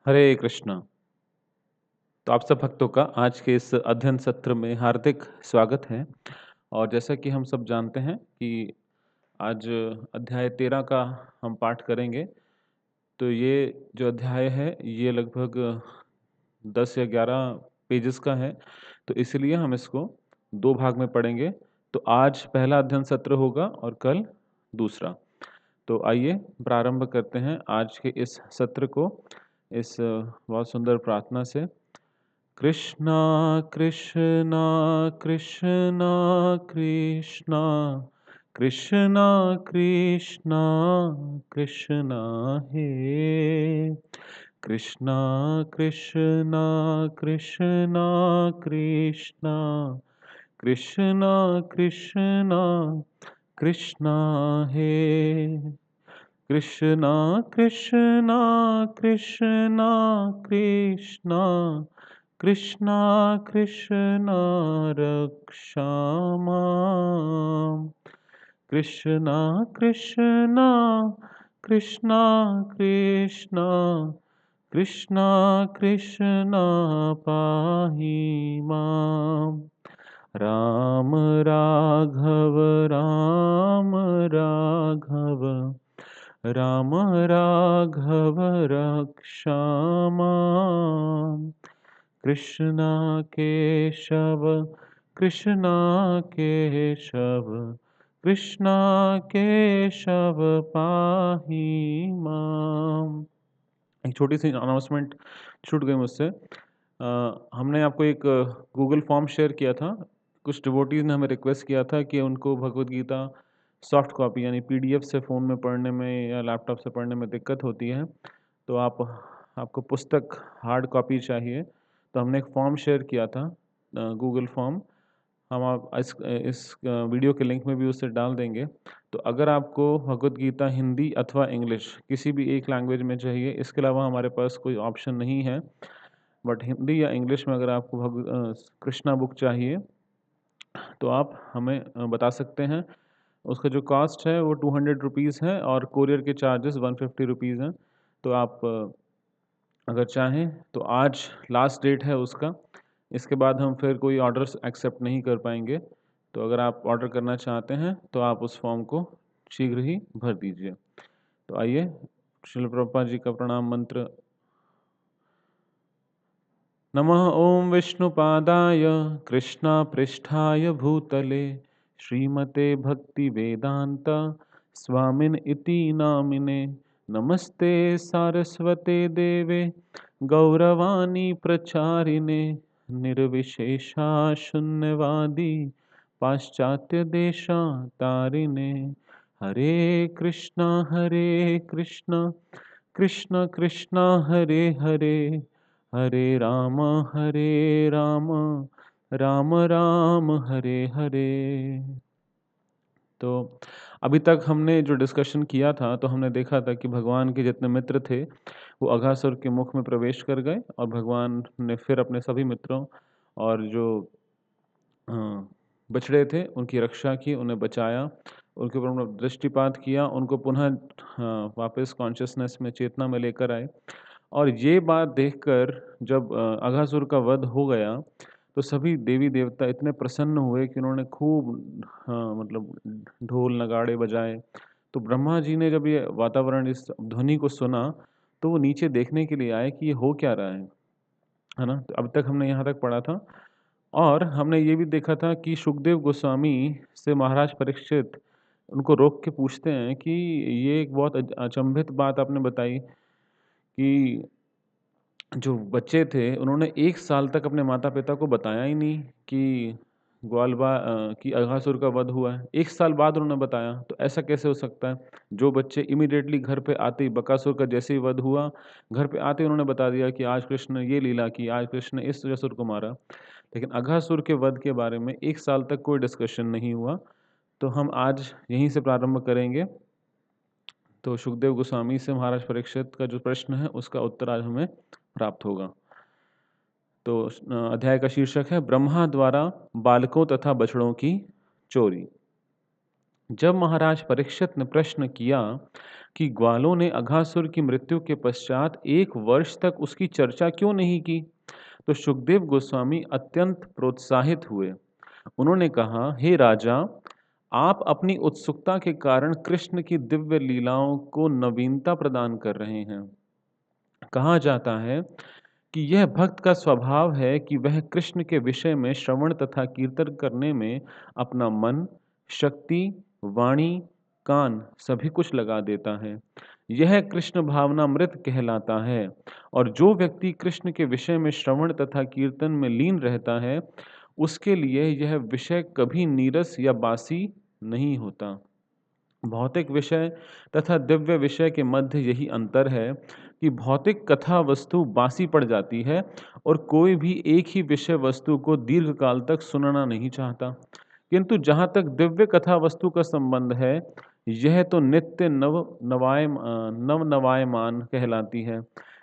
हरे कृष्णा। तो आप सब भक्तों का आज के इस अध्ययन सत्र में हार्दिक स्वागत है। और जैसा कि हम सब जानते हैं कि आज अध्याय 13 का हम पाठ करेंगे। तो ये जो अध्याय है ये लगभग 10 या 11 पेजेस का है। तो इसलिए हम इसको 2 भाग में पढ़ेंगे। तो आज पहला अध्ययन सत्र होगा और कल दूसरा। तो आइए प्रारंभ करते हैं आज के इस सत्र को इस बहुत सुंदर प्रार्थना से। कृष्णा कृष्णा कृष्णा कृष्णा कृष्णा कृष्णा कृष्णा हे कृष्णा कृष्णा कृष्णा कृष्णा कृष्णा कृष्णा कृष्णा हे कृष्णा कृष्णा कृष्णा कृष्णा कृष्णा कृष्णा रक्षा माम्। कृष्णा कृष्णा कृष्णा कृष्णा कृष्णा कृष्णा पाहि माम्। राम राघव राम राघव राम राघव रक्षा माम्। कृष्णा केशव कृष्णा केशव कृष्णा केशव पाहि माम्। एक छोटी सी अनाउंसमेंट छूट गई मुझसे। हमने आपको एक गूगल फॉर्म शेयर किया था। कुछ डिवोटीज़ ने हमें रिक्वेस्ट किया था कि उनको भगवद गीता सॉफ्ट कॉपी यानी पीडीएफ से फ़ोन में पढ़ने में या लैपटॉप से पढ़ने में दिक्कत होती है। तो आपको पुस्तक हार्ड कॉपी चाहिए। तो हमने एक फॉर्म शेयर किया था, गूगल फॉर्म। हम आप इस वीडियो के लिंक में भी उसे डाल देंगे। तो अगर आपको भगवद गीता हिंदी अथवा इंग्लिश किसी भी एक लैंग्वेज में चाहिए, इसके अलावा हमारे पास कोई ऑप्शन नहीं है। बट हिंदी या इंग्लिश में अगर आपको कृष्णा बुक चाहिए तो आप हमें बता सकते हैं। उसका जो कॉस्ट है वो 200 रुपीज़ है और कोरियर के चार्जेस 150 रुपीज़ हैं। तो आप अगर चाहें तो आज लास्ट डेट है उसका। इसके बाद हम फिर कोई ऑर्डर्स एक्सेप्ट नहीं कर पाएंगे। तो अगर आप ऑर्डर करना चाहते हैं तो आप उस फॉर्म को शीघ्र ही भर दीजिए। तो आइए श्रील प्रभुपाद जी का प्रणाम मंत्र। नमः ओम विष्णुपादाय कृष्णापृष्ठाय भूतले श्रीमते भक्ति वेदांत स्वामिन इति नामिने। नमस्ते सारस्वते देवे गौरवाणी प्रचारिणे निर्विशेषा शून्यवादी पाश्चात्य देशातारिणे। हरे कृष्णा कृष्ण कृष्ण हरे हरे हरे राम राम राम हरे हरे। तो अभी तक हमने जो डिस्कशन किया था तो हमने देखा था कि भगवान के जितने मित्र थे वो अघासुर के मुख में प्रवेश कर गए और भगवान ने फिर अपने सभी मित्रों और जो अ, बछड़े थे उनकी रक्षा की, उन्हें बचाया, उनके ऊपर उन्होंने दृष्टिपात किया, उनको पुनः वापस कॉन्शियसनेस में, चेतना में लेकर आए। और ये बात देखकर जब अघासुर का वध हो गया तो सभी देवी देवता इतने प्रसन्न हुए कि उन्होंने खूब मतलब ढोल नगाड़े बजाए। तो ब्रह्मा जी ने जब ये वातावरण, इस ध्वनि को सुना तो वो नीचे देखने के लिए आए कि ये हो क्या रहा है ना। तो अब तक हमने यहाँ तक पढ़ा था और हमने ये भी देखा था कि शुकदेव गोस्वामी से महाराज परीक्षित उनको रोक के पूछते हैं कि ये एक बहुत अचंभित बात आपने बताई कि जो बच्चे थे उन्होंने 1 साल तक अपने माता-पिता को बताया ही नहीं कि कि अघासुर का वध हुआ है। 1 साल बाद उन्होंने बताया, तो ऐसा कैसे हो सकता है? जो बच्चे इमीडिएटली घर पे आते ही बकासुर का जैसे ही वध हुआ, घर पे आते ही उन्होंने बता दिया कि आज कृष्ण ने ये लीला की, आज कृष्ण ने इस असुर को मारा। लेकिन अघासुर के वध के बारे में 1 साल तक कोई डिस्कशन नहीं हुआ। तो हम आज यहीं से प्रारंभ करेंगे। तो सुखदेव गोस्वामी से महाराज परीक्षित का जो प्रश्न है उसका उत्तर आज हमें प्राप्त होगा। तो अध्याय का शीर्षक है ब्रह्मा द्वारा बालकों तथा बछड़ों की चोरी। जब महाराज परीक्षित ने प्रश्न किया कि ग्वालों ने अघासुर की मृत्यु के पश्चात 1 वर्ष तक उसकी चर्चा क्यों नहीं की, तो सुखदेव गोस्वामी अत्यंत प्रोत्साहित हुए। उन्होंने कहा, हे राजा, आप अपनी उत्सुकता के कारण कृष्ण की दिव्य लीलाओं को नवीनता प्रदान कर रहे हैं। कहा जाता है कि यह भक्त का स्वभाव है कि वह कृष्ण के विषय में श्रवण तथा कीर्तन करने में अपना मन, शक्ति, वाणी, कान सभी कुछ लगा देता है। यह कृष्ण भावनामृत कहलाता है। और जो व्यक्ति कृष्ण के विषय में श्रवण तथा कीर्तन में लीन रहता है, उसके लिए यह विषय कभी नीरस या बासी नहीं होता। भौतिक विषय तथा दिव्य विषय के मध्य यही अंतर है कि भौतिक कथा वस्तु बासी पड़ जाती है और कोई भी एक ही विषय वस्तु को दीर्घकाल तक सुनना नहीं चाहता। किंतु जहाँ तक दिव्य कथा वस्तु का संबंध है, यह तो नित्य नव नवायमान कहलाती है।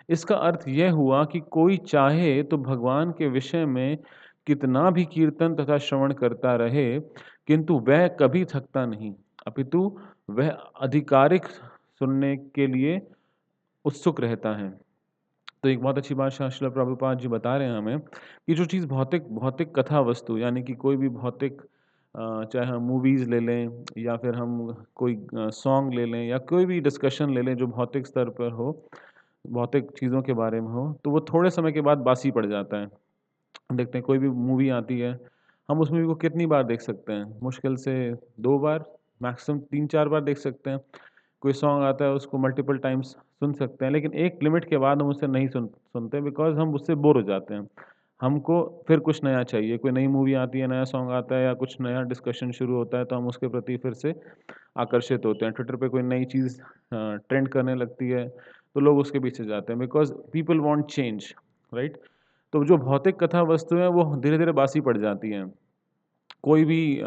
इसका अर्थ यह हुआ कि कोई चाहे तो भगवान के विषय में कितना भी कीर्तन तथा श्रवण करता रहे, किंतु वह कभी थकता नहीं, अपितु वह आधिकारिक सुनने के लिए उत्सुक रहता है। तो एक बहुत अच्छी बात श्रील प्रभुपाद जी बता रहे हैं हमें कि जो चीज़ भौतिक भौतिक कथा वस्तु यानी कि कोई भी भौतिक चाहे हम मूवीज़ ले लें या फिर हम कोई सॉन्ग ले लें या कोई भी डिस्कशन ले लें जो भौतिक स्तर पर हो, भौतिक चीज़ों के बारे में हो, तो वो थोड़े समय के बाद बासी पड़ जाता है। देखते हैं कोई भी मूवी आती है, हम उस मूवी को कितनी बार देख सकते हैं? मुश्किल से 2 बार, मैक्सिमम 3-4 बार देख सकते हैं। कोई सॉन्ग आता है उसको मल्टीपल टाइम्स सुन सकते हैं, लेकिन एक लिमिट के बाद हम उसे नहीं सुनते बिकॉज़ हम उससे बोर हो जाते हैं। हमको फिर कुछ नया चाहिए, कोई नई मूवी आती है, नया सॉन्ग आता है या कुछ नया डिस्कशन शुरू होता है तो हम उसके प्रति फिर से आकर्षित होते हैं। ट्विटर पे कोई नई चीज़ ट्रेंड करने लगती है, तो लोग उसके पीछे जाते हैं because people want change, right? तो जो भौतिक कथा वस्तुएँ हैं वो धीरे-धीरे बासी पड़ जाती हैं। कोई भी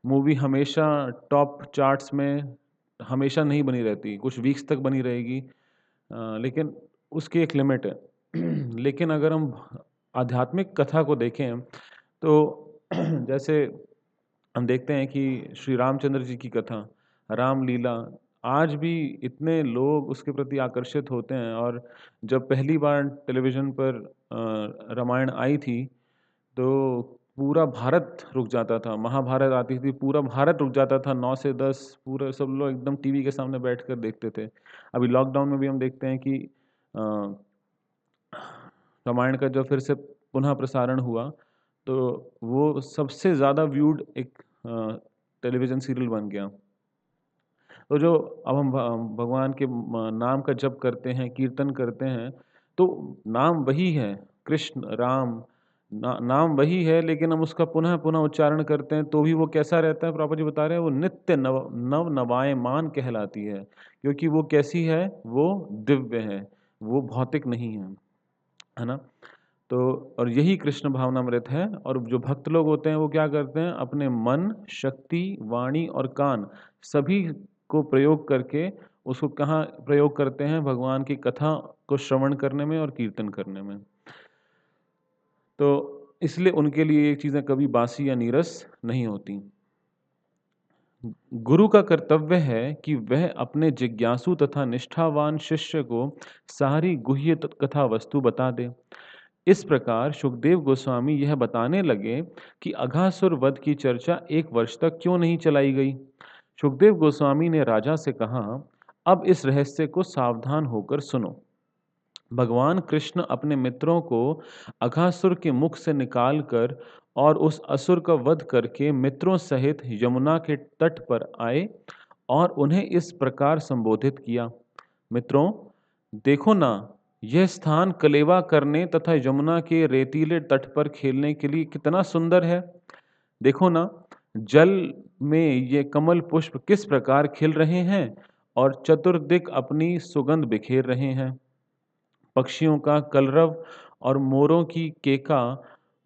मूवी हमेशा टॉप चार्ट्स में हमेशा नहीं बनी रहती, कुछ वीक्स तक बनी रहेगी, लेकिन उसकी एक लिमिट है। लेकिन अगर हम आध्यात्मिक कथा को देखें तो जैसे हम देखते हैं कि श्री रामचंद्र जी की कथा, रामलीला, आज भी इतने लोग उसके प्रति आकर्षित होते हैं और जब पहली बार टेलीविज़न पर रामायण आई थी, तो पूरा भारत रुक जाता था। महाभारत आती थी, पूरा भारत रुक जाता था, 9 से 10 पूरे सब लोग एकदम टीवी के सामने बैठकर देखते थे। अभी लॉकडाउन में भी हम देखते हैं कि अ, रामायण का जब फिर से पुनः प्रसारण हुआ, तो वो सबसे ज़्यादा व्यूड एक टेलीविज़न सीरियल बन गया। तो जो अब हम भगवान के नाम का जप करते हैं, कीर्तन करते हैं, तो नाम वही है, कृष्ण, राम, नाम वही है, लेकिन हम उसका पुनः-पुनः उच्चारण करते हैं, तो भी वो कैसा रहता है, प्रभुपाद जी बता रहे हैं, वो नित्य नव-नवायमान कहलाती है। क्योंकि वो कैसी है? वो दिव्य है, वो भौतिक नहीं है ना? तो और यही कृष्ण भावनामृत है। और जो भक्त लोग होते हैं वो क्या करते हैं, अपने मन, शक्ति, वाणी और कान सभी को प्रयोग करके उसको कहाँ प्रयोग करते हैं, भगवान की कथा को श्रवण करने में और कीर्तन करने में। तो इसलिए उनके लिए ये चीज़ें कभी बासी या नीरस नहीं होती। गुरु का कर्तव्य है कि वह अपने जिज्ञासु तथा निष्ठावान शिष्य को सारी गुह्य कथा वस्तु बता दे। इस प्रकार सुखदेव गोस्वामी यह बताने लगे कि अघासुर वध की चर्चा 1 वर्ष तक क्यों नहीं चलाई गई। सुखदेव गोस्वामी ने राजा से कहा, अब इस रहस्य को सावधान होकर सुनो। भगवान कृष्ण अपने मित्रों को अघासुर के मुख से निकालकर और उस असुर का वध करके मित्रों सहित यमुना के तट पर आए और उन्हें इस प्रकार संबोधित किया, मित्रों, देखो ना, यह स्थान कलेवा करने तथा यमुना के रेतीले तट पर खेलने के लिए कितना सुंदर है। देखो ना, जल में ये कमल पुष्प किस प्रकार खिल रहे हैं और चतुर्दिक अपनी सुगंध बिखेर रहे हैं। पक्षियों का कलरव और मोरों की केका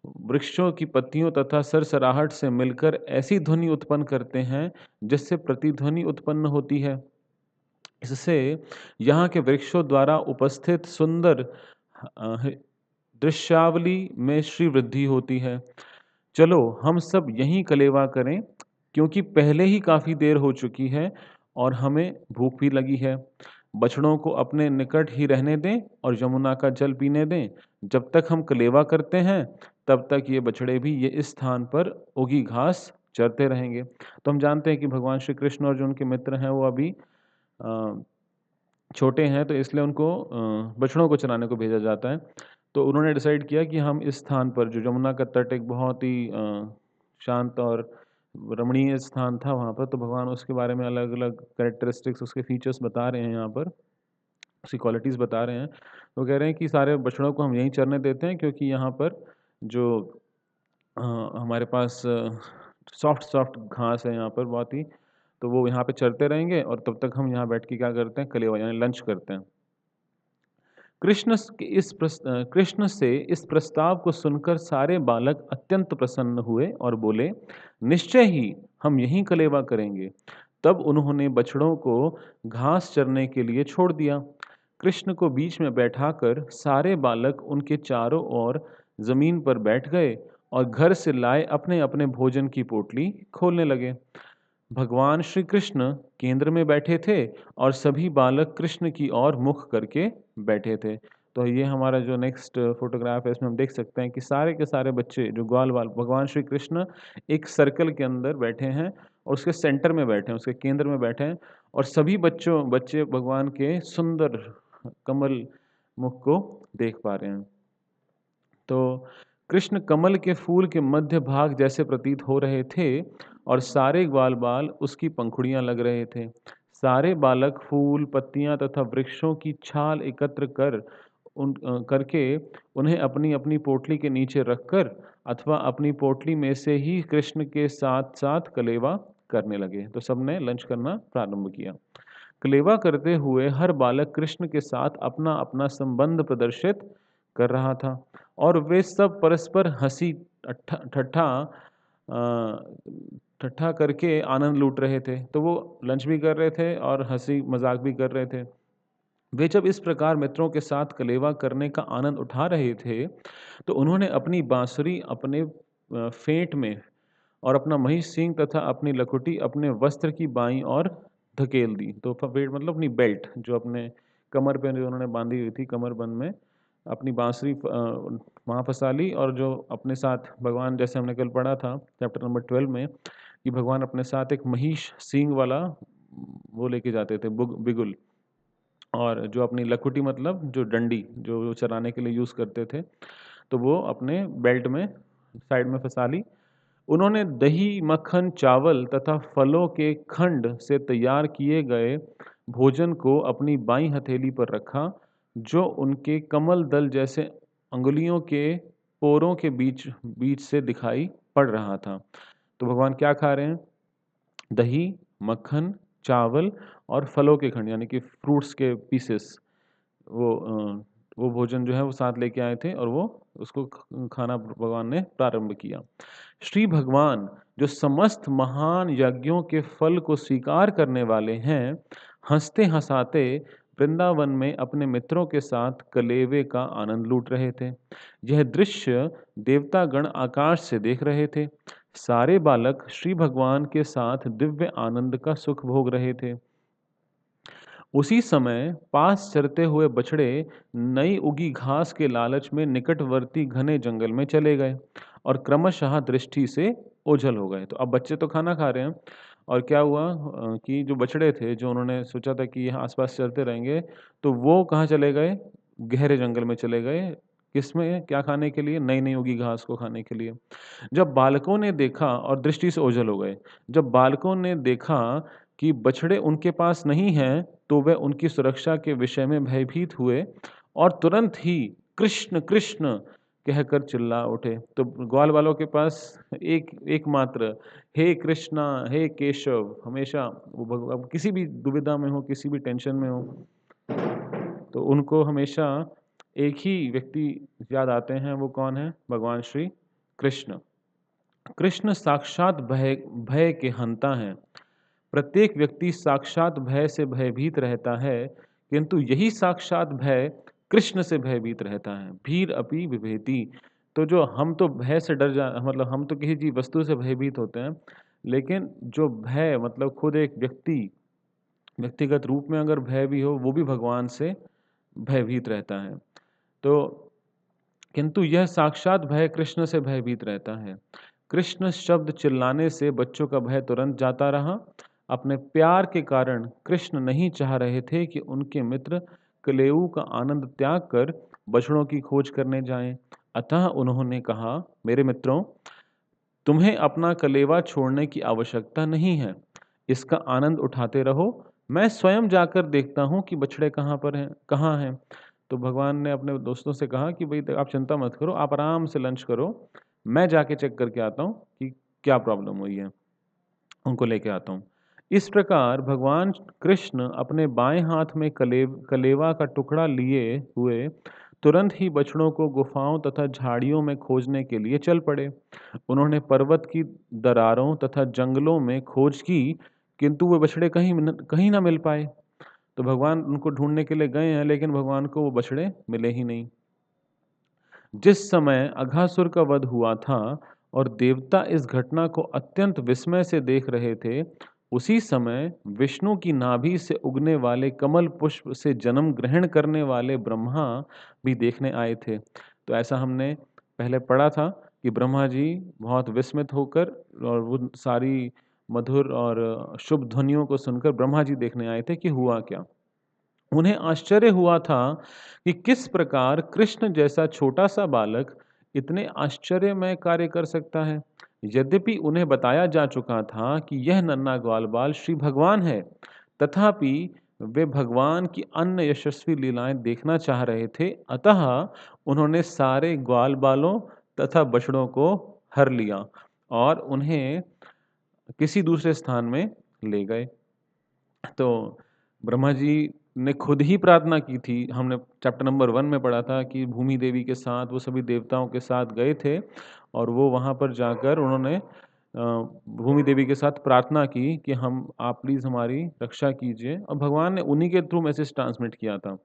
वृक्षों की पत्तियों तथा सरसराहट से मिलकर ऐसी ध्वनि उत्पन्न करते हैं जिससे प्रतिध्वनि उत्पन्न होती है। इससे यहाँ के वृक्षों द्वारा उपस्थित सुंदर अ, दृश्यावली में श्री वृद्धि होती है। चलो हम सब यहीं कलेवा करें। क्योंकि पहले ही काफ़ी देर हो चुकी है और हमें भूख भी लगी है। बछड़ों को अपने निकट ही रहने दें और यमुना का जल पीने दें। जब तक हम कलेवा करते हैं, तब तक ये बछड़े भी ये इस स्थान पर उगी घास चरते रहेंगे। तो हम जानते हैं कि भगवान श्री कृष्ण और जो उनके मित्र हैं, वो अभी अ, छोटे हैं, तो इसलिए उनको बछड़ों को चराने को भेजा जाता है। तो उन्होंने डिसाइड किया कि हम इस स्थान पर, जो यमुना का तट एक बहुत ही शांत और रमणीय स्थान था वहाँ पर, तो भगवान उसके बारे में अलग-अलग कैरेक्टरिस्टिक्स, उसके फीचर्स बता रहे हैं यहाँ पर, उसकी क्वालिटीज़ बता रहे हैं। वो कह रहे हैं कि सारे बछड़ों को हम यहीं चरने देते हैं, क्योंकि यहाँ पर जो अ, हमारे पास सॉफ्ट-सॉफ्ट घास है यहाँ पर बहुत ही, तो वो यहाँ पे चरते रहेंगे और तब तक हम यहाँ बैठ के क्या करते हैं, कलेवा यानी लंच करते हैं। कृष्ण से इस प्रस्ताव को सुनकर सारे बालक अत्यंत प्रसन्न हुए और बोले, निश्चय ही हम यहीं कलेवा करेंगे। तब उन्होंने बछड़ों को घास चरने के लिए छोड़ दिया। कृष्ण को बीच में बैठाकर सारे बालक उनके चारों ओर जमीन पर बैठ गए और घर से लाए अपने अपने भोजन की पोटली खोलने लगे। भगवान श्री कृष्ण केंद्र में बैठे थे और सभी बालक कृष्ण की ओर मुख करके बैठे थे। तो ये हमारा जो नेक्स्ट फ़ोटोग्राफ है, इसमें हम देख सकते हैं कि सारे के सारे बच्चे जो ग्वाल-वाल, भगवान श्री कृष्ण एक सर्कल के अंदर बैठे हैं और उसके सेंटर में बैठे हैं, उसके केंद्र में बैठे हैं और सभी बच्चे भगवान के सुंदर कमल मुख को देख पा रहे हैं। तो कृष्ण कमल के फूल के मध्य भाग जैसे प्रतीत हो रहे थे और सारे ग्वाल-बाल उसकी पंखुड़ियाँ लग रहे थे। सारे बालक फूल, पत्तियाँ तथा वृक्षों की छाल एकत्र करके उन्हें अपनी-अपनी पोटली के नीचे रखकर अथवा अपनी पोटली में से ही कृष्ण के साथ-साथ कलेवा करने लगे। तो सबने लंच करना प्रारंभ किया। कलेवा करते हुए हर बालक कृष्ण के साथ अपना-अपना संबंध प्रदर्शित कर रहा था और वे सब परस्पर हँसी ठट्ठा करके आनंद लूट रहे थे। तो वो लंच भी कर रहे थे और हँसी मज़ाक भी कर रहे थे। वे जब इस प्रकार मित्रों के साथ कलेवा करने का आनंद उठा रहे थे, तो उन्होंने अपनी बाँसुरी अपने फेंट में और अपना महिष सींग तथा अपनी लकुटी अपने वस्त्र की बाईं ओर धकेल दी। तो फेंट मतलब अपनी बेल्ट, जो अपने कमर पे जो उन्होंने बाँधी हुई थी, कमरबंद में अपनी बाँसुरी वहाँ फँसा ली और जो अपने साथ भगवान, जैसे हमने कल पढ़ा था चैप्टर नंबर 12 में, कि भगवान अपने साथ एक महिष सींग वाला वो लेके जाते थे, बिगुल। और जो अपनी लकुटी मतलब जो डंडी, जो वो चलाने के लिए यूज़ करते थे, तो वो अपने बेल्ट में साइड में फँसा ली। उन्होंने दही, मक्खन, चावल तथा फलों के खंड से तैयार किए गए भोजन को अपनी बाईं हथेली पर रखा, जो उनके कमल दल जैसे अंगुलियों के पोरों के बीच बीच से दिखाई पड़ रहा था। तो भगवान क्या खा रहे हैं? दही, मक्खन, चावल और फलों के खंड यानी कि फ्रूट्स के पीसेस, वो भोजन जो है वो साथ लेके आए थे और वो उसको खाना भगवान ने प्रारंभ किया। श्री भगवान जो समस्त महान यज्ञों के फल को स्वीकार करने वाले हैं, हंसते हंसाते वृंदावन में अपने मित्रों के साथ कलेवे का आनंद लूट रहे थे। यह दृश्य देवतागण आकाश से देख रहे थे। सारे बालक श्री भगवान के साथ दिव्य आनंद का सुख भोग रहे थे। उसी समय पास चरते हुए बछड़े नई उगी घास के लालच में निकटवर्ती घने जंगल में चले गए और क्रमशः दृष्टि से ओझल हो गए। तो अब बच्चे तो खाना खा रहे हैं और क्या हुआ कि जो बछड़े थे, जो उन्होंने सोचा था कि यहाँ आसपास चलते रहेंगे, तो वो कहाँ चले गए? गहरे जंगल में चले गए। किसमें? क्या खाने के लिए? नई नई उगी घास को खाने के लिए। जब बालकों ने देखा और दृष्टि से ओझल हो गए। जब बालकों ने देखा कि बछड़े उनके पास नहीं हैं, तो वे उनकी सुरक्षा के विषय में भयभीत हुए और तुरंत ही कृष्ण कृष्ण कहकर चिल्ला उठे। तो ग्वाल वालों के पास एकमात्र हे कृष्णा, हे केशव, हमेशा वो अब किसी भी दुविधा में हो, किसी भी टेंशन में हो, तो उनको हमेशा एक ही व्यक्ति याद आते हैं। वो कौन है? भगवान श्री कृष्ण। कृष्ण साक्षात भय भय के हंता हैं। प्रत्येक व्यक्ति साक्षात भय से भयभीत रहता है, किंतु यही साक्षात भय कृष्ण से भयभीत रहता है। भीर अपि बिभेति। तो जो हम तो भय से डर जा मतलब हम तो किसी चीज़ वस्तु से भयभीत होते हैं, लेकिन जो भय मतलब खुद एक व्यक्तिगत रूप में अगर भय भी हो, वो भी भगवान से भयभीत रहता है। तो किंतु यह साक्षात भय कृष्ण से भयभीत रहता है। कृष्ण शब्द चिल्लाने से बच्चों का भय तुरंत जाता रहा। अपने प्यार के कारण कृष्ण नहीं चाह रहे थे कि उनके मित्र कलेऊ का आनंद त्याग कर बछड़ों की खोज करने जाएं। अतः उन्होंने कहा, मेरे मित्रों, तुम्हें अपना कलेवा छोड़ने की आवश्यकता नहीं है। इसका आनंद उठाते रहो। मैं स्वयं जाकर देखता हूँ कि बछड़े कहाँ हैं। तो भगवान ने अपने दोस्तों से कहा कि भाई आप चिंता मत करो, आप आराम से लंच करो, मैं जाके चेक करके आता हूँ कि क्या प्रॉब्लम हुई है, उनको लेके आता हूँ। इस प्रकार भगवान कृष्ण अपने बाएं हाथ में कलेवा का टुकड़ा लिए हुए तुरंत ही बछड़ों को गुफाओं तथा झाड़ियों में खोजने के लिए चल पड़े। उन्होंने पर्वत की दरारों तथा जंगलों में खोज की, किंतु वे बछड़े कहीं ना मिल पाए। तो भगवान उनको ढूंढने के लिए गए हैं, लेकिन भगवान को वो बछड़े मिले ही नहीं। जिस समय अघासुर का वध हुआ था और देवता इस घटना को अत्यंत विस्मय से देख रहे थे, उसी समय विष्णु की नाभि से उगने वाले कमल पुष्प से जन्म ग्रहण करने वाले ब्रह्मा भी देखने आए थे। तो ऐसा हमने पहले पढ़ा था कि ब्रह्मा जी बहुत विस्मित होकर और वो सारी मधुर और शुभ ध्वनियों को सुनकर ब्रह्मा जी देखने आए थे कि हुआ क्या। उन्हें आश्चर्य हुआ था कि किस प्रकार कृष्ण जैसा छोटा सा बालक इतने आश्चर्यमय कार्य कर सकता है। यद्यपि उन्हें बताया जा चुका था कि यह नन्हा ग्वाल बाल श्री भगवान है, तथापि वे भगवान की अन्य यशस्वी लीलाएं देखना चाह रहे थे। अतः उन्होंने सारे ग्वाल बालों तथा बछड़ों को हर लिया और उन्हें किसी दूसरे स्थान में ले गए। तो ब्रह्मा जी ने खुद ही प्रार्थना की थी। हमने चैप्टर नंबर 1 में पढ़ा था कि भूमि देवी के साथ वो सभी देवताओं के साथ गए थे और वो वहाँ पर जाकर उन्होंने भूमि देवी के साथ प्रार्थना की कि हम आप प्लीज़ हमारी रक्षा कीजिए, और भगवान ने उन्हीं के थ्रू मैसेज ट्रांसमिट किया था।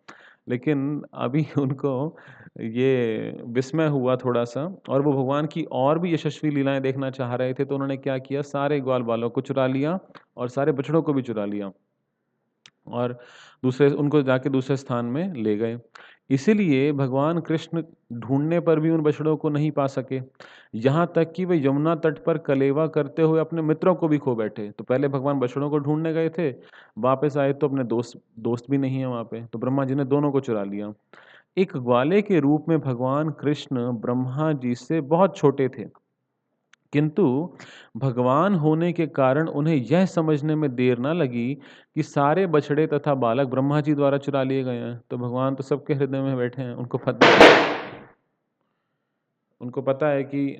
लेकिन अभी उनको ये विस्मय हुआ थोड़ा-सा और वो भगवान की और भी यशस्वी लीलाएँ देखना चाह रहे थे, तो उन्होंने क्या किया, सारे ग्वाल-बालों को चुरा लिया और सारे बछड़ों को भी चुरा लिया। और दूसरे उनको जाके दूसरे स्थान में ले गए। इसीलिए भगवान कृष्ण ढूँढने पर भी उन बछड़ों को नहीं पा सके। यहाँ तक कि वे यमुना तट पर कलेवा करते हुए अपने मित्रों को भी खो बैठे। तो पहले भगवान बछड़ों को ढूँढने गए थे, वापस आए तो अपने दोस्त दोस्त भी नहीं है वहाँ पे, तो ब्रह्मा जी ने दोनों को चुरा लिया। एक ग्वाले के रूप में भगवान कृष्ण ब्रह्मा जी से बहुत छोटे थे। किंतु भगवान होने के कारण उन्हें यह समझने में देर ना लगी कि सारे बछड़े तथा बालक ब्रह्मा जी द्वारा चुरा लिए गए हैं। तो भगवान तो सबके हृदय में बैठे हैं, उनको पता है कि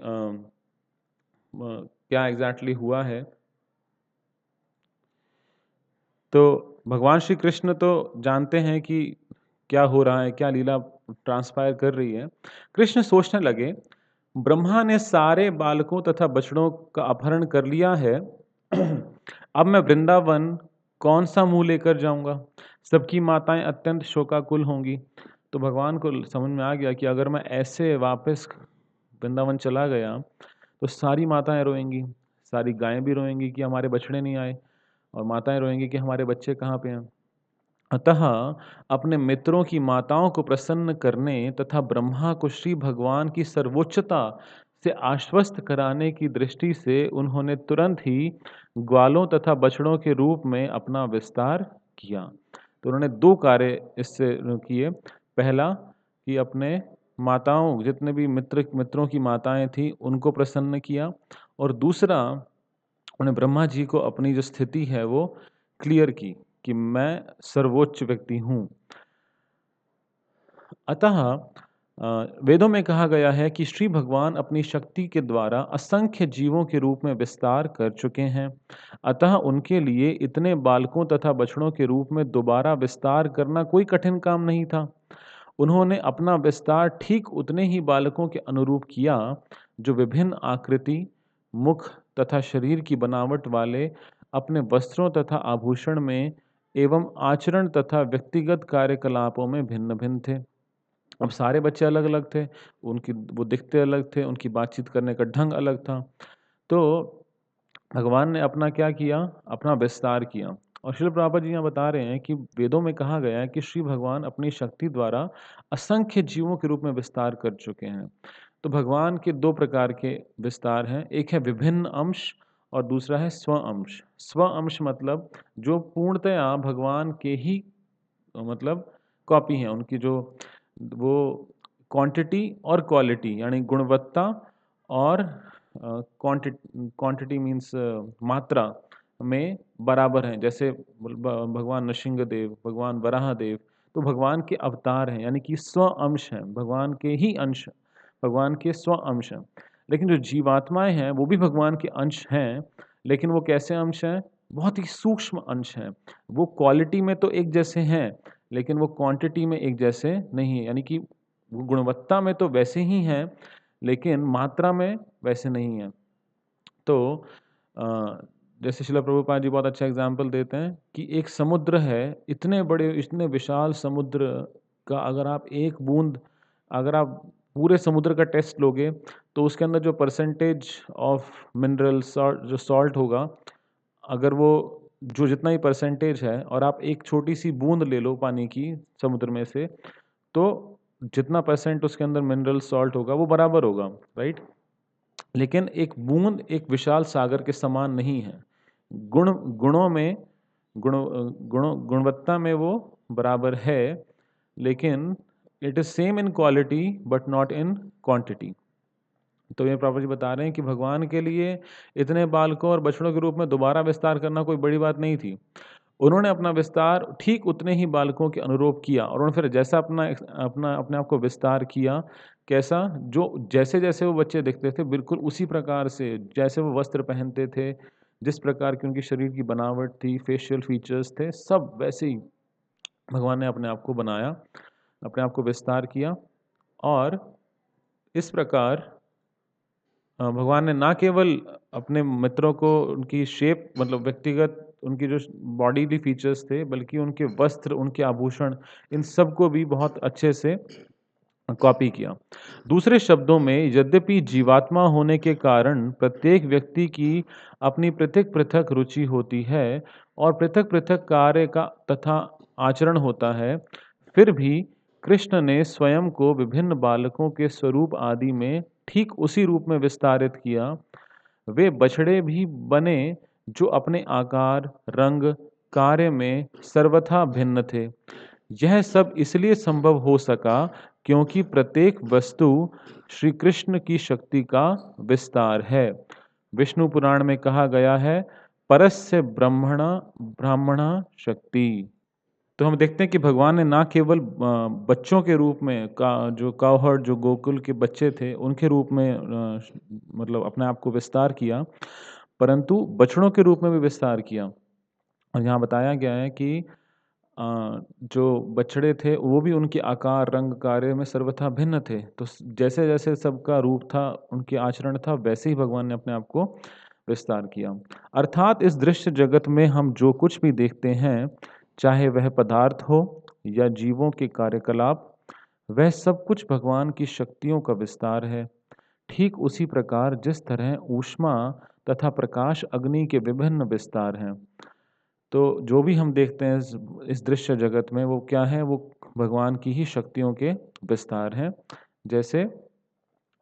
क्या एग्जैक्टली हुआ है। तो भगवान श्री कृष्ण तो जानते हैं कि क्या हो रहा है, क्या लीला ट्रांसपायर कर रही है। कृष्ण सोचने लगे, ब्रह्मा ने सारे बालकों तथा बछड़ों का अपहरण कर लिया है। अब मैं वृंदावन कौन सा मुंह लेकर जाऊंगा? सबकी माताएं अत्यंत शोकाकुल होंगी। तो भगवान को समझ में आ गया कि अगर मैं ऐसे वापस वृंदावन चला गया तो सारी माताएं रोएंगी, सारी गायें भी रोएंगी कि हमारे बछड़े नहीं आए, और माताएं रोएंगी कि हमारे बच्चे कहाँ पे हैं। अतः अपने मित्रों की माताओं को प्रसन्न करने तथा ब्रह्मा को श्री भगवान की सर्वोच्चता से आश्वस्त कराने की दृष्टि से उन्होंने तुरंत ही ग्वालों तथा बछड़ों के रूप में अपना विस्तार किया। तो उन्होंने दो कार्य इससे किए। पहला कि अपने माताओं, जितने भी मित्रों की माताएं थी, उनको प्रसन्न किया, और दूसरा उन्हें ब्रह्मा जी को अपनी जो स्थिति है वो क्लियर की कि मैं सर्वोच्च व्यक्ति हूँ। अतः वेदों में कहा गया है कि श्री भगवान अपनी शक्ति के द्वारा असंख्य जीवों के रूप में विस्तार कर चुके हैं। अतः उनके लिए इतने बालकों तथा बछड़ों के रूप में दोबारा विस्तार करना कोई कठिन काम नहीं था। उन्होंने अपना विस्तार ठीक उतने ही बालकों के अनुरूप किया जो विभिन्न आकृति, मुख तथा शरीर की बनावट वाले अपने वस्त्रों तथा आभूषण में एवं आचरण तथा व्यक्तिगत कार्यकलापों में भिन्न भिन्न थे। अब सारे बच्चे अलग अलग थे, उनकी वो दिखते अलग थे, उनकी बातचीत करने का ढंग अलग था। तो भगवान ने अपना क्या किया? अपना विस्तार किया। और श्रील प्रभुपाद जी यहाँ बता रहे हैं कि वेदों में कहा गया है कि श्री भगवान अपनी शक्ति द्वारा असंख्य जीवों के रूप में विस्तार कर चुके हैं। तो भगवान के 2 प्रकार के विस्तार हैं, एक है विभिन्न अंश और दूसरा है स्व अंश। स्व अंश मतलब जो पूर्णतया भगवान के ही मतलब कॉपी हैं, उनकी जो वो क्वांटिटी और क्वालिटी यानी गुणवत्ता और क्वांटिटी मीन्स मात्रा में बराबर हैं। जैसे भगवान नृसिंहदेव, भगवान वराहदेव, तो भगवान के अवतार हैं, यानी कि स्व अंश हैं, भगवान के ही अंश, भगवान के स्व अंश हैं। लेकिन जो जीवात्माएं हैं वो भी भगवान के अंश हैं, लेकिन वो कैसे अंश हैं? बहुत ही सूक्ष्म अंश हैं। वो क्वालिटी में तो एक जैसे हैं, लेकिन वो क्वांटिटी में एक जैसे नहीं है, यानी कि वो गुणवत्ता में तो वैसे ही हैं, लेकिन मात्रा में वैसे नहीं हैं। तो अ, जैसे शिला प्रभुपाद जी बहुत अच्छा एग्जाम्पल देते हैं कि एक समुद्र है, इतने बड़े, इतने विशाल समुद्र का अगर आप एक बूंद, अगर आप पूरे समुद्र का टेस्ट लोगे, तो उसके अंदर जो परसेंटेज ऑफ मिनरल सॉल्ट, जो सॉल्ट होगा, अगर वो जो जितना ही परसेंटेज है और आप एक छोटी सी बूंद ले लो पानी की समुद्र में से, तो जितना परसेंट उसके अंदर मिनरल सॉल्ट होगा वो बराबर होगा, राइट? लेकिन एक बूंद एक विशाल सागर के समान नहीं है। गुणों में गुणवत्ता में वो बराबर है, लेकिन it is same in quality but not in quantity. तो ये प्रभु जी बता रहे हैं कि भगवान के लिए इतने बालकों और बछड़ों के रूप में दोबारा विस्तार करना कोई बड़ी बात नहीं थी। उन्होंने अपना विस्तार ठीक उतने ही बालकों के अनुरूप किया, और उन्होंने फिर जैसा अपना अपना अपने आप को विस्तार किया, कैसा? जो जैसे जैसे वो बच्चे दिखते थे बिल्कुल उसी प्रकार से, जैसे वो वस्त्र पहनते थे, जिस प्रकार की उनकी शरीर की बनावट थी, फेशियल फीचर्स थे, सब वैसे ही भगवान ने अपने आप को बनाया, अपने आप को विस्तार किया। और इस प्रकार भगवान ने ना केवल अपने मित्रों को उनकी शेप, मतलब व्यक्तिगत उनकी जो बॉडीली फीचर्स थे, बल्कि उनके वस्त्र, उनके आभूषण, इन सब को भी बहुत अच्छे से कॉपी किया। दूसरे शब्दों में, यद्यपि जीवात्मा होने के कारण प्रत्येक व्यक्ति की अपनी पृथक-पृथक रुचि होती है और पृथक-पृथक कार्य का तथा आचरण होता है, फिर भी कृष्ण ने स्वयं को विभिन्न बालकों के स्वरूप आदि में ठीक उसी रूप में विस्तारित किया। वे बछड़े भी बने जो अपने आकार, रंग, कार्य में सर्वथा भिन्न थे। यह सब इसलिए संभव हो सका क्योंकि प्रत्येक वस्तु श्री कृष्ण की शक्ति का विस्तार है। विष्णु पुराण में कहा गया है, परस्य ब्रह्मणा ब्राह्मणा शक्ति। तो हम देखते हैं कि भगवान ने ना केवल बच्चों के रूप में, का जो काउहर्ड, जो गोकुल के बच्चे थे, उनके रूप में मतलब अपने आप को विस्तार किया, परंतु बछड़ों के रूप में भी विस्तार किया। और यहाँ बताया गया है कि जो बछड़े थे वो भी उनके आकार, रंग, कार्य में सर्वथा भिन्न थे। तो जैसे जैसे सबका रूप था, उनके आचरण था, वैसे ही भगवान ने अपने आप को विस्तार किया। अर्थात इस दृश्य जगत में हम जो कुछ भी देखते हैं, चाहे वह पदार्थ हो या जीवों के कार्यकलाप, वह सब कुछ भगवान की शक्तियों का विस्तार है। ठीक उसी प्रकार जिस तरह ऊष्मा तथा प्रकाश अग्नि के विभिन्न विस्तार हैं। तो जो भी हम देखते हैं इस दृश्य जगत में, वो क्या है? वो भगवान की ही शक्तियों के विस्तार हैं। जैसे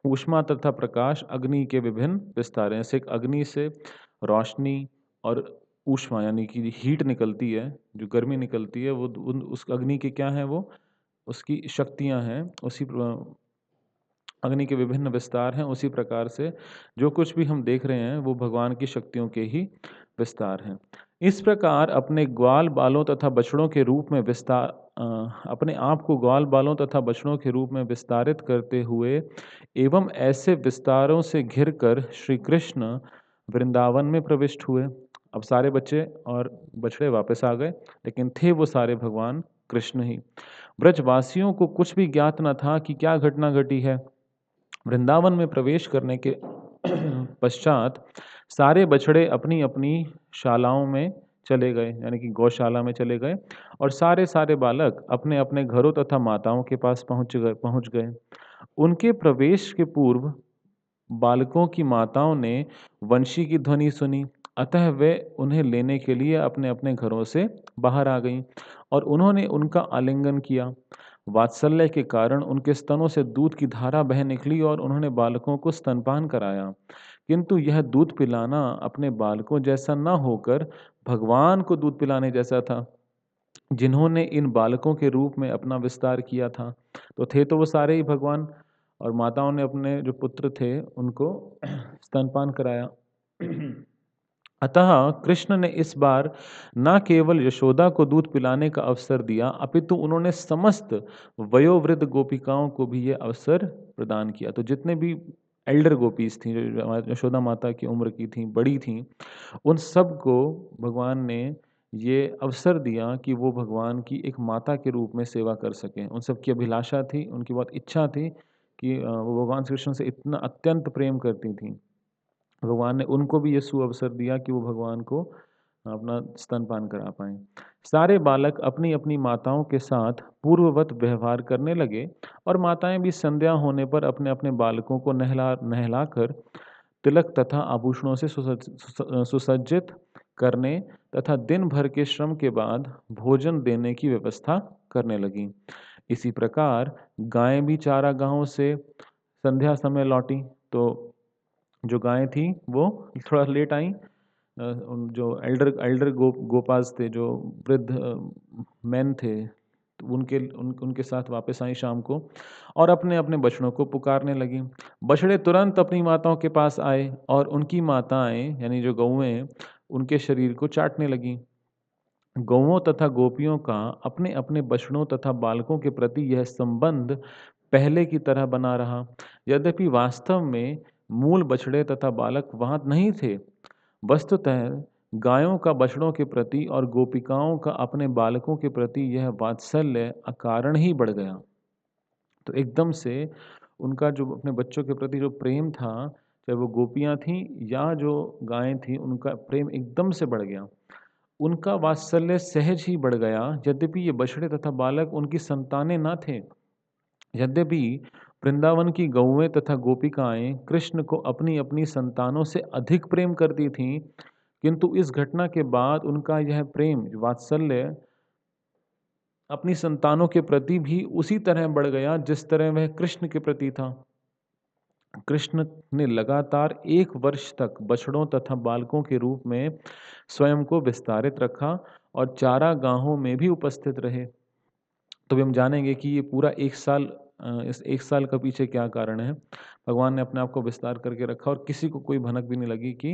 ऊष्मा तथा प्रकाश अग्नि के विभिन्न विस्तार हैं। जैसे एक अग्नि से रोशनी और ऊष्मा यानी कि हीट निकलती है, जो गर्मी निकलती है, वो उस अग्नि के क्या है? वो उसकी शक्तियाँ हैं। उसी अग्नि के विभिन्न विस्तार हैं। उसी प्रकार से जो कुछ भी हम देख रहे हैं वो भगवान की शक्तियों के ही विस्तार हैं। इस प्रकार अपने ग्वाल बालों तथा बछड़ों के रूप में अपने आप को ग्वाल बालों तथा बछड़ों के रूप में विस्तारित करते हुए एवं ऐसे विस्तारों से घिरकर श्री कृष्ण वृंदावन में प्रविष्ट हुए। अब सारे बच्चे और बछड़े वापस आ गए, लेकिन थे वो सारे भगवान कृष्ण ही। ब्रजवासियों को कुछ भी ज्ञात न था कि क्या घटना घटी है। वृंदावन में प्रवेश करने के पश्चात सारे बछड़े अपनी अपनी शालाओं में चले गए, यानी कि गौशाला में चले गए, और सारे सारे बालक अपने अपने घरों तथा माताओं के पास पहुंच गए। उनके प्रवेश के पूर्व बालकों की माताओं ने वंशी की ध्वनि सुनी, अतः वे उन्हें लेने के लिए अपने अपने घरों से बाहर आ गईं और उन्होंने उनका आलिंगन किया। वात्सल्य के कारण उनके स्तनों से दूध की धारा बह निकली और उन्होंने बालकों को स्तनपान कराया। किंतु यह दूध पिलाना अपने बालकों जैसा न होकर भगवान को दूध पिलाने जैसा था, जिन्होंने इन बालकों के रूप में अपना विस्तार किया था। तो थे तो वो सारे ही भगवान, और माताओं ने अपने जो पुत्र थे उनको स्तनपान कराया। अतः कृष्ण ने इस बार न केवल यशोदा को दूध पिलाने का अवसर दिया, अपितु उन्होंने समस्त वयोवृद्ध गोपिकाओं को भी ये अवसर प्रदान किया। तो जितने भी एल्डर गोपीज थी, जो यशोदा माता की उम्र की थी, बड़ी थी, उन सब को भगवान ने ये अवसर दिया कि वो भगवान की एक माता के रूप में सेवा कर सकें। उन सब की अभिलाषा थी, उनकी बहुत इच्छा थी कि वो भगवान श्री कृष्ण से इतना अत्यंत प्रेम करती थी। भगवान ने उनको भी ये सुअवसर दिया कि वो भगवान को अपना स्तनपान करा पाएँ। सारे बालक अपनी-अपनी माताओं के साथ पूर्ववत व्यवहार करने लगे और माताएँ भी संध्या होने पर अपने-अपने बालकों को नहलाकर तिलक तथा आभूषणों से सुसज्जित करने तथा दिन भर के श्रम के बाद भोजन देने की व्यवस्था करने लगीं। इसी प्रकार गायें भी चारागाहों से संध्या समय लौटीं, तो जो गायें थीं वो थोड़ा लेट आईं। उन जो एल्डर गोपास थे, जो वृद्ध मेन थे, तो उनके साथ वापस आईं शाम को और अपने-अपने बछड़ों को पुकारने लगीं। बछड़े तुरंत अपनी माताओं के पास आए और उनकी माताएँ यानी जो गौएँ उनके शरीर को चाटने लगीं। गौओं तथा गोपियों का अपने-अपने बछड़ों तथा बालकों के प्रति यह संबंध पहले की तरह बना रहा। यद्यपि वास्तव में मूल बछड़े तथा बालक वहाँ नहीं थे। वस्तुतः गायों का बछड़ों के प्रति और गोपिकाओं का अपने बालकों के प्रति यह वात्सल्य अकारण ही बढ़ गया। तो एकदम से उनका जो अपने बच्चों के प्रति जो प्रेम था, चाहे वो गोपियाँ थीं या जो गायें थीं, उनका प्रेम एकदम से बढ़ गया। उनका वात्सल्य सहज ही बढ़ गया, यद्यपि ये बछड़े तथा बालक उनकी संतानें न थे। यद्यपि वृंदावन की गौएँ तथा गोपिकाएँ कृष्ण को अपनी-अपनी संतानों से अधिक प्रेम करती थीं, किंतु इस घटना के बाद उनका यह प्रेम, वात्सल्य अपनी संतानों के प्रति भी उसी तरह बढ़ गया जिस तरह वह कृष्ण के प्रति था। कृष्ण ने लगातार 1 वर्ष तक बछड़ों तथा बालकों के रूप में स्वयं को विस्तारित रखा और चारागाहों में भी उपस्थित रहे। तो अभी हम जानेंगे कि ये पूरा 1 साल, इस 1 साल का पीछे क्या कारण है। भगवान ने अपने आप को विस्तार करके रखा और किसी को कोई भनक भी नहीं लगी कि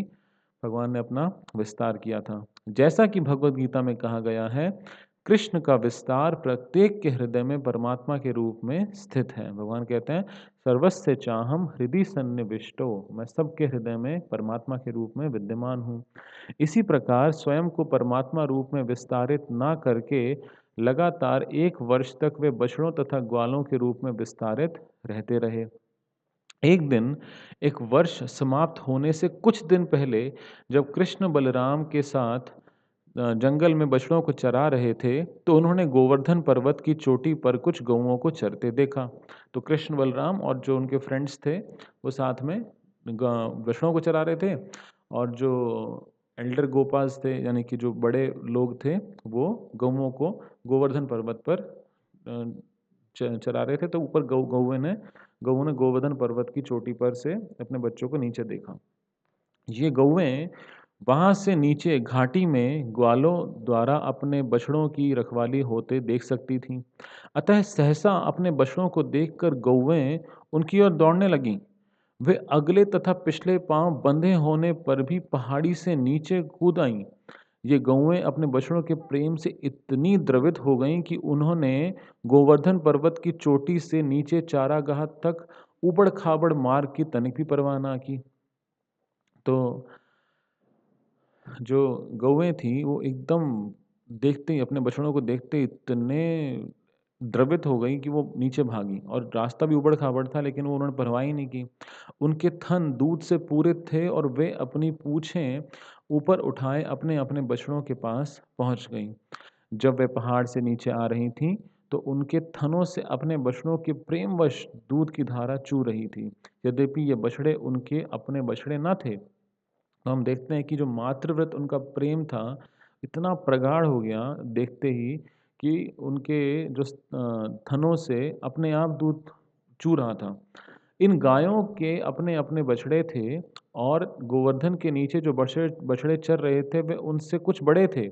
भगवान ने अपना विस्तार किया था। जैसा कि भगवद गीता में कहा गया है, कृष्ण का विस्तार प्रत्येक के हृदय में परमात्मा के रूप में स्थित है। भगवान कहते हैं, सर्वस्य चाहम हृदि सन्निविष्टो, मैं सबके हृदय में परमात्मा के रूप में विद्यमान हूँ। इसी प्रकार स्वयं को परमात्मा रूप में विस्तारित ना करके लगातार 1 वर्ष तक वे बछड़ों तथा ग्वालों के रूप में विस्तारित रहते रहे। एक दिन, एक वर्ष समाप्त होने से कुछ दिन पहले, जब कृष्ण बलराम के साथ जंगल में बछड़ों को चरा रहे थे, तो उन्होंने गोवर्धन पर्वत की चोटी पर कुछ गौओं को चरते देखा। तो कृष्ण बलराम और जो उनके फ्रेंड्स थे, वो साथ में बछड़ों को चरा रहे थे, और जो एल्डर गोपास थे, यानी कि जो बड़े लोग थे, वो गौओं को गोवर्धन पर्वत पर चरा रहे थे। तो ऊपर गौओं ने गोवर्धन पर्वत की चोटी पर से अपने बच्चों को नीचे देखा। ये गौएं वहां से नीचे घाटी में ग्वालों द्वारा अपने बछड़ों की रखवाली होते देख सकती थीं। अतः सहसा अपने बछड़ों को देखकर गौएं उनकी ओर दौड़ने लगीं। वे अगले तथा पिछले पांव बंधे होने पर भी पहाड़ी से नीचे कूद आईं। ये गौएं अपने बछड़ों के प्रेम से इतनी द्रवित हो गईं कि उन्होंने गोवर्धन पर्वत की चोटी से नीचे चारागाह तक ऊबड़-खाबड़ मार्ग की तनिक भी परवाह ना की। तो जो गौएँ थीं, वो एकदम देखते ही, अपने बछड़ों को देखते ही इतने द्रवित हो गईं कि वो नीचे भागीं, और रास्ता भी ऊबड़-खाबड़ था, लेकिन वो उन्होंने परवाह ही नहीं की। उनके थन दूध से पूरित थे और वे अपनी पूँछें ऊपर उठाए अपने-अपने बछड़ों के पास पहुँच गईं। जब वे पहाड़ से नीचे आ रही थीं, तो उनके थनों से अपने बछड़ों के प्रेमवश दूध की धारा चू रही थी। यद्यपि ये बछड़े उनके अपने बछड़े न थे, तो हम देखते हैं कि जो मातृव्रत उनका प्रेम था, इतना प्रगाढ़ हो गया देखते ही कि उनके जो थनों से अपने आप दूध चू रहा था। इन गायों के अपने-अपने बछड़े थे और गोवर्धन के नीचे जो बछड़े बछड़े चर रहे थे, वे उनसे कुछ बड़े थे।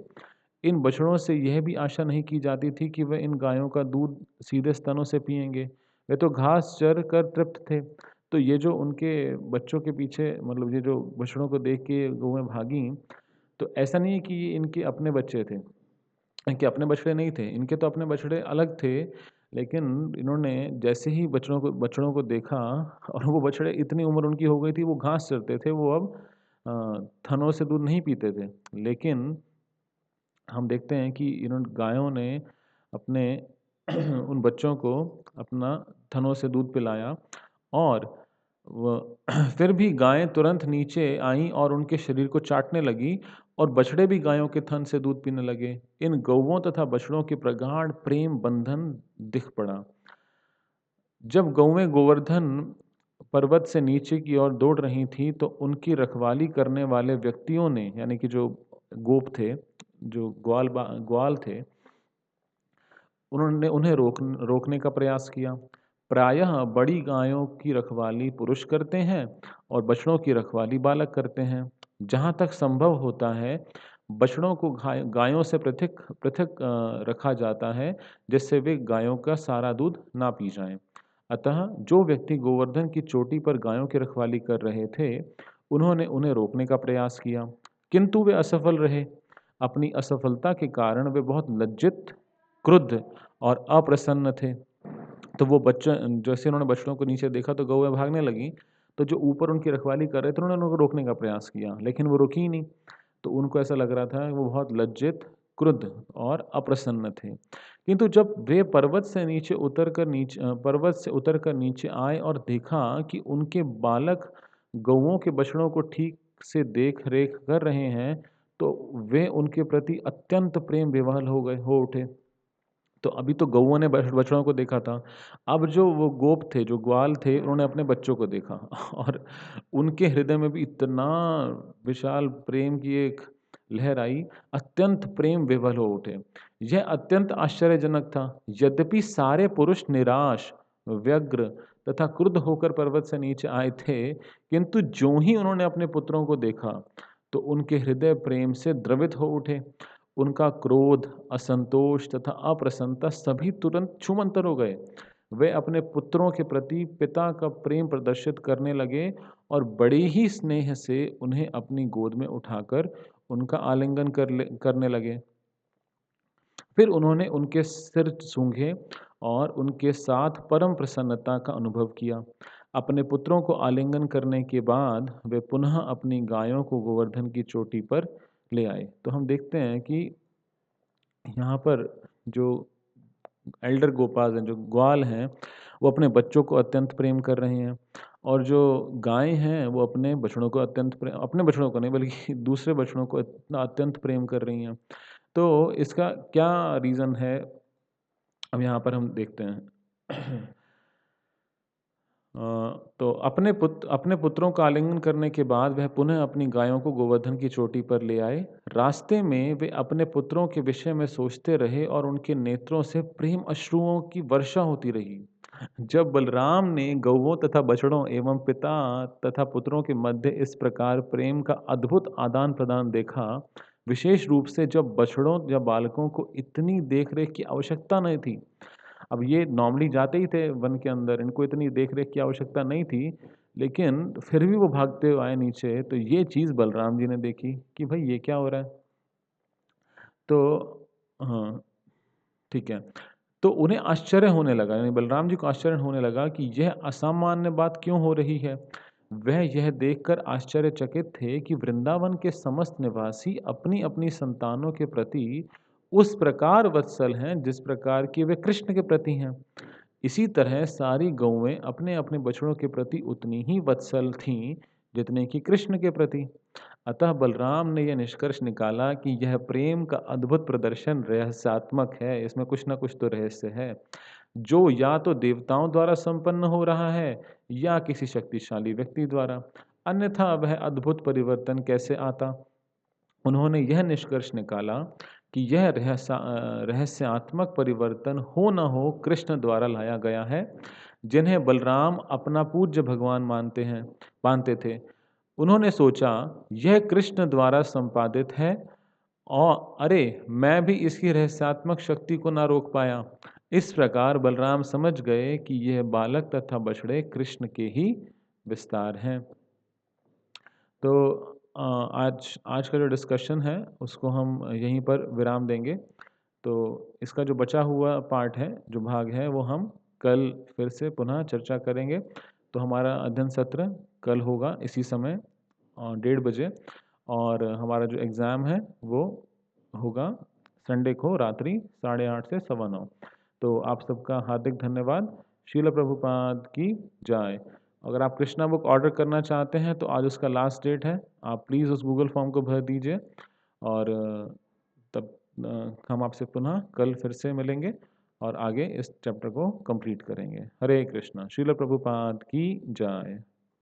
इन बछड़ों से यह भी आशा नहीं की जाती थी कि वे इन गायों का दूध सीधे स्तनों से पिएँगे। वे तो घास चर कर तृप्त थे। तो ये जो उनके बच्चों के पीछे मतलब ये जो बछड़ों को देख के गौएँ भागीं, तो ऐसा नहीं है कि ये इनके अपने बच्चे थे। इनके अपने बछड़े नहीं थे, इनके तो अपने बछड़े अलग थे, लेकिन इन्होंने जैसे ही बछड़ों को देखा और वो बछड़े इतनी उम्र उनकी हो गई थी, वो घास चरते थे, वो अब थनों से दूध नहीं पीते थे। लेकिन हम देखते हैं कि गायों ने अपने उन बच्चों को अपना थनों से दूध पिलाया और व फिर भी गायें तुरंत नीचे आईं और उनके शरीर को चाटने लगी और बछड़े भी गायों के थन से दूध पीने लगे। इन गौवों तथा बछड़ों के प्रगाढ़ प्रेम बंधन दिख पड़ा। जब गौवें गोवर्धन पर्वत से नीचे की ओर दौड़ रही थीं, तो उनकी रखवाली करने वाले व्यक्तियों ने, यानी कि जो गोप थे, जो ग्वाल थे, उन्होंने उन्हें रोकने का प्रयास किया। प्रायः बड़ी गायों की रखवाली पुरुष करते हैं और बछड़ों की रखवाली बालक करते हैं। जहाँ तक संभव होता है, बछड़ों को गायों से पृथक पृथक रखा जाता है, जिससे वे गायों का सारा दूध ना पी जाएं। अतः जो व्यक्ति गोवर्धन की चोटी पर गायों की रखवाली कर रहे थे, उन्होंने उन्हें रोकने का प्रयास किया, किंतु वे असफल रहे। अपनी असफलता के कारण वे बहुत लज्जित, क्रुद्ध और अप्रसन्न थे। तो वो बच्चे जैसे उन्होंने बछड़ों को नीचे देखा तो गौएँ भागने लगीं, तो जो ऊपर उनकी रखवाली कर रहे थे उन्होंने उनको रोकने का प्रयास किया, लेकिन वो रुकी ही नहीं। तो उनको ऐसा लग रहा था वो बहुत लज्जित, क्रुद्ध और अप्रसन्न थे। किंतु जब वे पर्वत से उतरकर नीचे आए और देखा कि उनके बालक गौओं के बछड़ों को ठीक से देख-रेख कर रहे हैं, तो वे उनके प्रति अत्यंत प्रेम विवश हो उठे। तो अभी तो गौओं ने बछड़ों को देखा था। अब जो वो गोप थे, जो ग्वाल थे, उन्होंने अपने बच्चों को देखा और उनके हृदय में भी इतना विशाल प्रेम की एक लहर आई, अत्यंत प्रेम विवल हो उठे। यह अत्यंत आश्चर्यजनक था। यद्यपि सारे पुरुष निराश, व्यग्र तथा क्रुद्ध होकर पर्वत से नीचे आए थे, किंतु ज्यों ही उन्होंने अपने पुत्रों को देखा, तो उनके हृदय प्रेम से द्रवित हो उठे। उनका क्रोध, असंतोष तथा अप्रसन्नता सभी तुरंत छूमंतर हो गए। वे अपने पुत्रों के प्रति पिता का प्रेम प्रदर्शित करने लगे और बड़े ही स्नेह से उन्हें अपनी गोद में उठाकर उनका आलिंगन करने लगे। फिर उन्होंने उनके सिर सूंघे और उनके साथ परम प्रसन्नता का अनुभव किया। अपने पुत्रों को आलिंगन करने के बाद वे पुनः अपनी गायों को गोवर्धन की चोटी पर ले आए। तो हम देखते हैं कि यहाँ पर जो एल्डर गोपाल हैं, जो ग्वाल हैं, वो अपने बच्चों को अत्यंत प्रेम कर रहे हैं और जो गायें हैं, वो अपने बछड़ों को नहीं बल्कि दूसरे बछड़ों को इतना अत्यंत प्रेम कर रही हैं। तो इसका क्या रीज़न है, अब यहाँ पर हम देखते हैं। अ, तो अपने पुत्रों का आलिंगन करने के बाद वह पुनः अपनी गायों को गोवर्धन की चोटी पर ले आए। रास्ते में वे अपने पुत्रों के विषय में सोचते रहे और उनके नेत्रों से प्रेम अश्रुओं की वर्षा होती रही। जब बलराम ने गौओं तथा बछड़ों एवं पिता तथा पुत्रों के मध्य इस प्रकार प्रेम का अद्भुत आदान-प्रदान देखा, विशेष रूप से जब बछड़ों या बालकों को इतनी देख-रेख की आवश्यकता नहीं थी। अब ये नॉर्मली जाते ही थे वन के अंदर, इनको इतनी देख-रेख की आवश्यकता नहीं थी, लेकिन फिर भी वो भागते हुए आए नीचे, तो ये चीज़ बलराम जी ने देखी कि भई ये क्या हो रहा है? तो हाँ, ठीक है। तो उन्हें आश्चर्य होने लगा, यानी बलराम जी को आश्चर्य होने लगा कि यह असामान्य बात क्यों हो रही है। वह यह देखकर आश्चर्यचकित थे कि वृंदावन के समस्त निवासी अपनी-अपनी संतानों के प्रति उस प्रकार वत्सल हैं, जिस प्रकार कि वे कृष्ण के प्रति हैं। इसी तरह सारी गौएँ अपने-अपने बछड़ों के प्रति उतनी ही वत्सल थीं, जितने कि कृष्ण के प्रति। अतः बलराम ने यह निष्कर्ष निकाला कि यह प्रेम का अद्भुत प्रदर्शन रहस्यात्मक है, इसमें कुछ न कुछ तो रहस्य है, जो या तो देवताओं द्वारा संपन्न हो रहा है या किसी शक्तिशाली व्यक्ति द्वारा। अन्यथा वह अद्भुत परिवर्तन कैसे आता? उन्होंने यह निष्कर्ष निकाला कि यह रहस्यात्मक परिवर्तन हो न हो कृष्ण द्वारा लाया गया है, जिन्हें बलराम अपना पूज्य भगवान मानते थे। उन्होंने सोचा, यह कृष्ण द्वारा संपादित है और अरे, मैं भी इसकी रहस्यात्मक शक्ति को ना रोक पाया। इस प्रकार बलराम समझ गए कि यह बालक तथा बछड़े कृष्ण के ही विस्तार हैं। तो आज आज का जो डिस्कशन है उसको हम यहीं पर विराम देंगे। तो इसका जो बचा हुआ पार्ट है, जो भाग है, वो हम कल फिर से पुनः चर्चा करेंगे। तो हमारा अध्ययन सत्र कल होगा इसी समय 1:30 बजे, और हमारा जो एग्ज़ाम है वो होगा संडे को रात्रि 8:30 से 9:15। तो आप सबका हार्दिक धन्यवाद। शील प्रभुपाद की जय। अगर आप कृष्णा बुक ऑर्डर करना चाहते हैं तो आज उसका लास्ट डेट है। आप प्लीज़ उस गूगल फॉर्म को भर दीजिए, और तब हम आपसे पुनः कल फिर से मिलेंगे और आगे इस चैप्टर को कंप्लीट करेंगे। हरे कृष्णा। शील प्रभुपाद की जय।